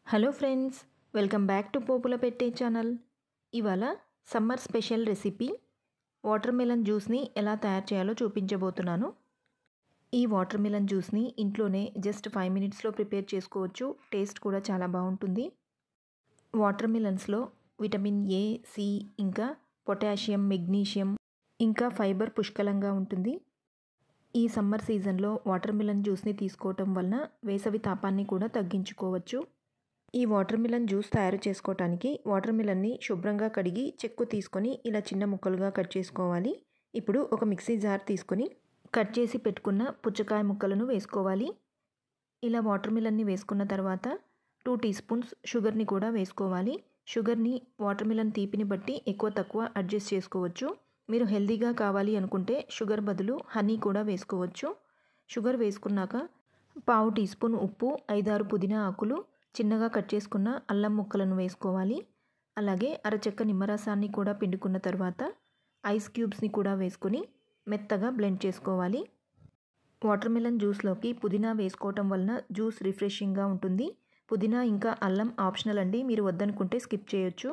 Hello friends, welcome back to Popula Pette channel. ఇవాళ summer special recipe watermelon జ్యూస్ని ఎలా తయారు చేయాలో చూపించబోతున్నాను. ఈ వాటర్ మిలన్ జ్యూస్ని ఇంట్లోనే జస్ట్ 5 మినిట్స్లో ప్రిపేర్ చేసుకోవచ్చు. టేస్ట్ కూడా చాలా బాగుంటుంది. వాటర్ మిలన్స్లో విటమిన్ ఏ, సి, ఇంకా పొటాషియం, మెగ్నీషియం, ఇంకా ఫైబర్ పుష్కలంగా ఉంటుంది. ఈ సమ్మర్ సీజన్లో వాటర్ మిలన్ జ్యూస్ని తీసుకోవటం వలన వేసవి తాపాన్ని కూడా తగ్గించుకోవచ్చు. ఈ వాటర్ మిలన్ జ్యూస్ తయారు చేసుకోవటానికి వాటర్ మిలన్ని శుభ్రంగా కడిగి చెక్కు తీసుకొని ఇలా చిన్న ముక్కలుగా కట్ చేసుకోవాలి. ఇప్పుడు ఒక మిక్సీ జార్ తీసుకొని కట్ చేసి పెట్టుకున్న పుచ్చకాయ ముక్కలను వేసుకోవాలి. ఇలా వాటర్ మిలన్ని వేసుకున్న తర్వాత 2 టీ స్పూన్స్ షుగర్ని కూడా వేసుకోవాలి. షుగర్ని వాటర్ మిలన్ తీపిని బట్టి ఎక్కువ తక్కువ అడ్జస్ట్ చేసుకోవచ్చు. మీరు హెల్తీగా కావాలి అనుకుంటే షుగర్ బదులు హనీ కూడా వేసుకోవచ్చు. షుగర్ వేసుకున్నాక 1/2 టీ స్పూన్ ఉప్పు, 5-6 పుదీనా ఆకులు, చిన్నగా కట్ చేసుకున్న అల్లం ముక్కలను వేసుకోవాలి. అలాగే అరచెక్క నిమ్మరసాన్ని కూడా పిండుకున్న తర్వాత ఐస్ క్యూబ్స్ని కూడా వేసుకొని మెత్తగా బ్లెండ్ చేసుకోవాలి. వాటర్ మిలన్ జ్యూస్లోకి పుదీనా వేసుకోవటం వలన జ్యూస్ రిఫ్రెషింగ్గా ఉంటుంది. పుదీనా ఇంకా అల్లం ఆప్షనల్ అండి, మీరు వద్దనుకుంటే స్కిప్ చేయొచ్చు.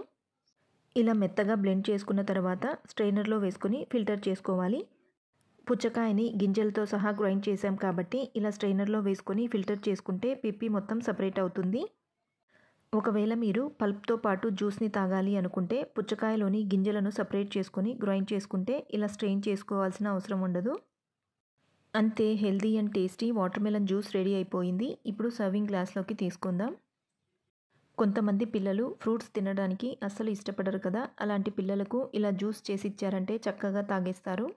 ఇలా మెత్తగా బ్లెండ్ చేసుకున్న తర్వాత స్ట్రైనర్లో వేసుకొని ఫిల్టర్ చేసుకోవాలి. పుచ్చకాయని గింజలతో సహా గ్రైండ్ చేసాం కాబట్టి ఇలా స్ట్రైనర్లో వేసుకొని ఫిల్టర్ చేసుకుంటే పిప్పి మొత్తం సపరేట్ అవుతుంది. ఒకవేళ మీరు పల్ప్తో పాటు జ్యూస్ని తాగాలి అనుకుంటే పుచ్చకాయలోని గింజలను సపరేట్ చేసుకొని గ్రైండ్ చేసుకుంటే ఇలా స్ట్రెయిన్ చేసుకోవాల్సిన అవసరం ఉండదు. అంతే, healthy and tasty water melon juice ready అయిపోయింది. ఇప్పుడు సర్వింగ్ గ్లాస్లోకి తీసుకుందాం. కొంతమంది పిల్లలు ఫ్రూట్స్ తినడానికి అస్సలు ఇష్టపడరు కదా, అలాంటి పిల్లలకు ఇలా జ్యూస్ చేసి ఇచ్చారంటే చక్కగా తాగేస్తారు.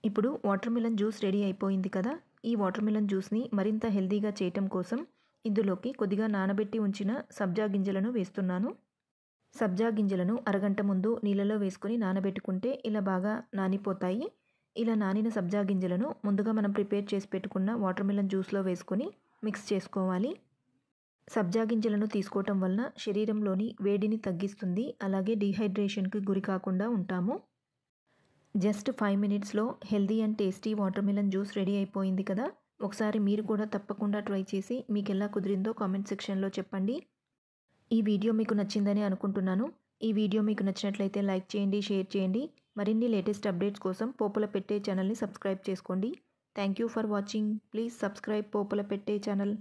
ఇప్పుడు వాటర్ మిలన్ జ్యూస్ రెడీ అయిపోయింది కదా. ఈ వాటర్ మిలన్ జ్యూస్ని మరింత హెల్తీగా చేయటం కోసం ఇందులోకి కొద్దిగా నానబెట్టి ఉంచిన సబ్జా గింజలను వేస్తున్నాను. సబ్జా గింజలను అరగంట ముందు నీళ్ళలో వేసుకొని నానబెట్టుకుంటే ఇలా బాగా నానిపోతాయి. ఇలా నానిన సబ్జా గింజలను ముందుగా మనం ప్రిపేర్ చేసి పెట్టుకున్న వాటర్ మిలన్ జ్యూస్లో వేసుకొని మిక్స్ చేసుకోవాలి. సబ్జా గింజలను తీసుకోవటం వలన శరీరంలోని వేడిని తగ్గిస్తుంది. అలాగే డీహైడ్రేషన్కి గురి కాకుండా ఉంటాము. జస్ట్ 5 మినిట్స్లో healthy and tasty water melon juice ready అయిపోయింది కదా. ఒకసారి మీరు కూడా తప్పకుండా ట్రై చేసి మీకు ఎలా కుదిరిందో కామెంట్ సెక్షన్లో చెప్పండి. ఈ వీడియో మీకు నచ్చిందని అనుకుంటున్నాను. ఈ వీడియో మీకు నచ్చినట్లయితే లైక్ చేయండి, షేర్ చేయండి. మరిన్ని లేటెస్ట్ అప్డేట్స్ కోసం పోపుల పెట్టే ఛానల్ని సబ్స్క్రైబ్ చేసుకోండి. Thank you for watching. Please subscribe Popula Pette channel.